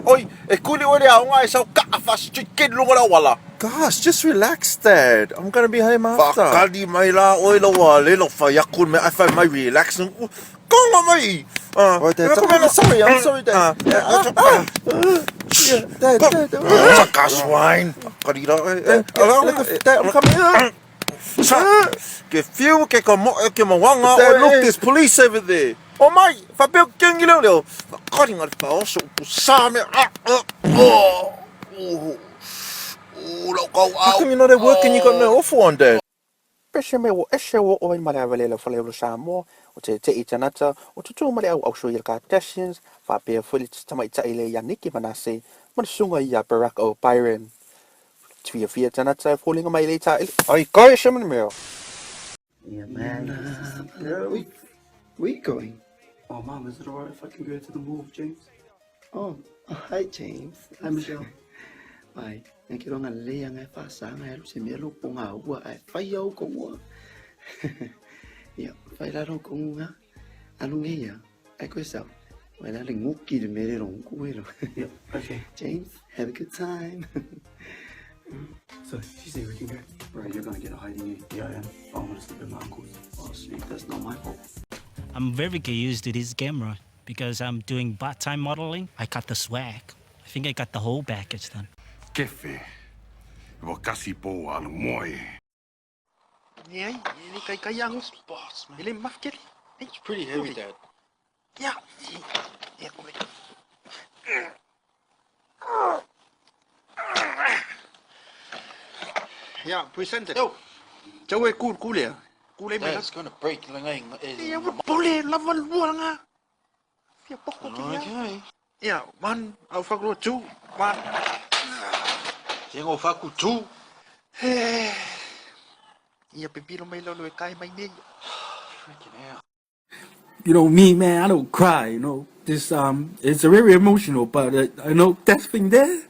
Oi, e kuli wale aunga e sau ka'afa street lunga la wala. Gosh, just relax, Dad. I'm gonna be home after. Whakali mai la oi la wale lo whaiakun me ai whai mai relax. Konga mai. Oh, Dad, I'm sorry, Dad. Yeah, Dad. Saka swine. Karira. Dad, I'm coming. Ke fiu ke ka mo ke mawanga. Dad, look, there's police over there. O mai, whapeo kengi leo. Whakaringa le whaoso upu sāme. How come you're not at work and you got no off on, Dad? Peshe me wo eshe wo oi mare avele fale lo samo o te i tanata o tutu mare au so il Kardashians fa pe fuli tama ita ile ya Nicki Minaj man sunga ya Barack O'Brien twi fia tanata falling mai later ai kai shaman me Yeah, man. Where we going? Oh, Mom, is it alright if I can go to the mall with James? Oh, hi, James. Hi, Michelle. Hi. Thank you. I'm going to lay on my face. I'm going to see you on my way. I'm going to go. Yeah, if I don't go, I'm going to go. I'm going to go. Well, I'm going to go. Yeah, okay. James, have a good time. So, she said we can go. Right, you're going to get a hiding in. Yeah, I am. I'm going to sleep at my uncle's. Oh, sweet. That's not my fault. I'm very used to this camera because I'm doing part-time modeling. I got the swag. I think I got the whole package done. Kefe. Wa kasi po alu moi. yeah ni kai yang boss man ile mafkeli It's pretty heavy, Dad. yeah yeah present it yo cháu ơi cool ya cool em Dad's gonna break lang. yeah boleh lawan luar nga ya pokok Okay. yeah one au fakro two one Tengo faku tu. yeah pipilo mai lo kai mai ni Freaking hell. You know, me, man, I don't cry, you know. This, it's a very emotional, but, you know, that thing there.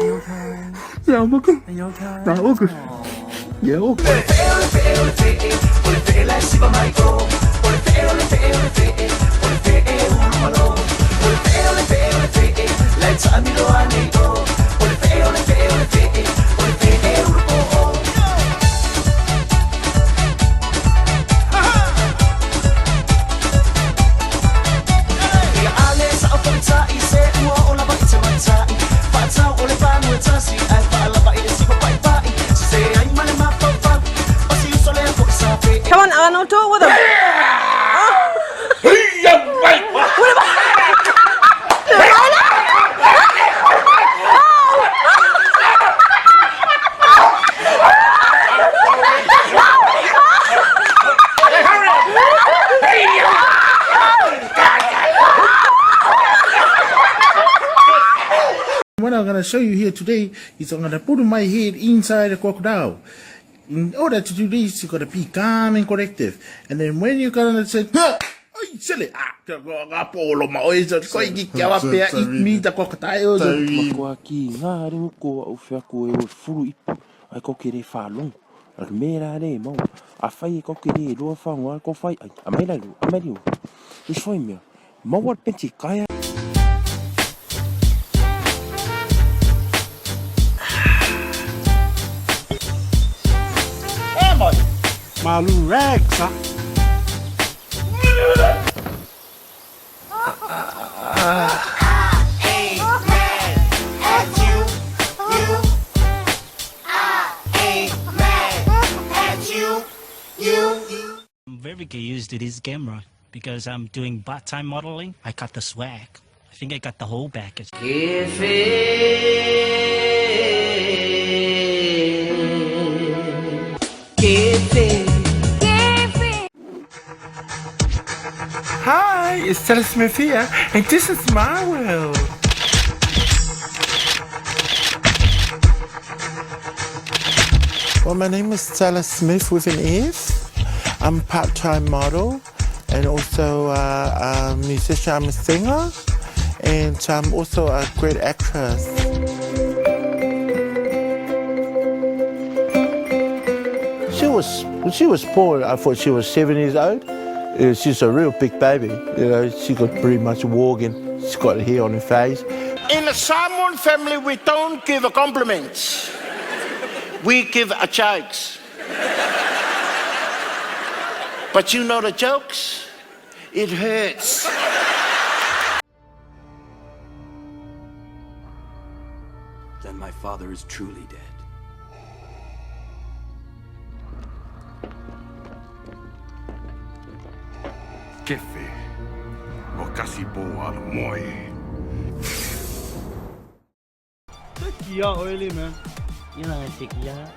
You okay? Yeah, I'm okay. Are you okay? Nah, okay. Yeah, okay. Come on, Arnold, talk with him. What I'm going to show you here today is I'm going to put my head inside a crocodile. In order to do this, you got to be calm and collective. And then when you're going to say, "Oi, silly!" Apolo maoiza koi ki kia wa pea I mi ta crocodile. Makua ki ngā ringo ko au whiako e o furu ipu ai ko kere whalong. Ar mera re mau. A whai e ko kere e roa whangoa ko whai ai. A mai laru, a mai rio. I swai mea. Mau ar penti kaya. Malu rags, huh? I'm very used to this camera because I'm doing part-time modeling. I got the swag. I think I got the whole package. Hi, it's Stella Smith here, and this is my world. Well, my name is Stella Smith with an S. I'm a part-time model and also a musician. I'm a singer and I'm also a great actress. She was poor. I thought she was 7 years old. She's a real big baby. You know, she could pretty much walk and she's got hair on her face. In the Samoan family, we don't give a compliments. We give a jokes. But you know the jokes? It hurts. Then my father is truly dead. Kefe. O kasi po al moi. Tequila oily, man. You know, tequila.